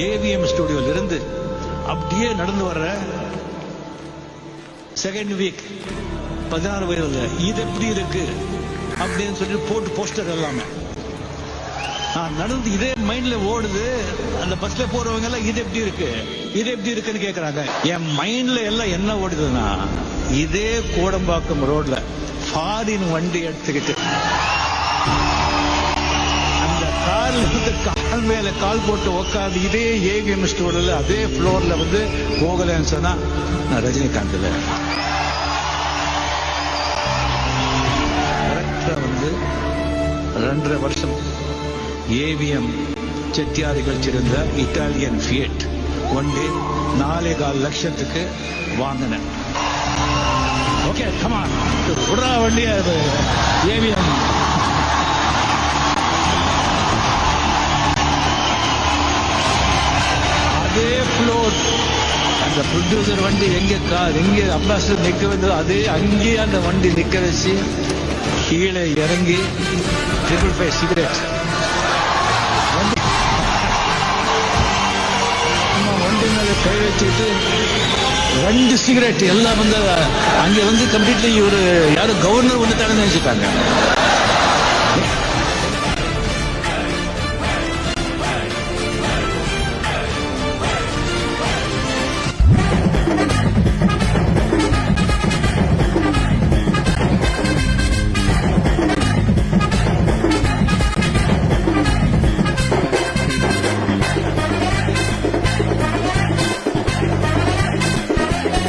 AVM ஸ்டுடியோல இருந்து அப்படியே நடந்து வர்ற செகண்ட் வீக் 16 வயதுல இது எப்படி இருக்கு அப்படின்னு சொல்லி போட்டு போஸ்டர் எல்லாமே நடந்து இதே மைண்ட்ல ஓடுது. அந்த பஸ்ல போறவங்க எல்லாம் இது எப்படி இருக்கு இது எப்படி இருக்குன்னு கேக்குறாங்க. என் மைண்ட்ல எல்லாம் என்ன ஓடுதுன்னா, இதே கோடம்பாக்கம் ரோட்ல ஃபாரின் வண்டி எடுத்துக்கிட்டு அந்த கார்ல வந்து கால் மேல கால் போட்டு உட்காந்து இதே ஏவிஎம் ஸ்டோர்ல அதே ஃப்ளோர்ல வந்து போகலன்னு சொன்னா நான் ரஜினிகாந்த் வந்து 2.5 வருஷம் ஏவிஎம் செட்டியார்கள் வச்சிருந்த இட்டாலியன் ஃபியட் ஒன் டே 4.25 லட்சத்துக்கு வாங்கினேன். ஓகே கமான் விடுறா வண்டியா ஏவிஎம். அதே ஃப்ளோர் அந்த ப்ரொடியூசர் வண்டி எங்க அம்பாசிடர் நிக்க வந்தது அதே அங்கேயே அந்த வண்டி நிக்க வச்சு கீழே இறங்கி 555 சிகரெட் வண்டி மேல கை வச்சுட்டு 2 சிகரெட் எல்லாம் வந்து அங்க வந்து கம்ப்ளீட்லி ஒரு யாரும் கவர்னர் வந்துட்டாங்கன்னு நினைச்சுட்டாங்க.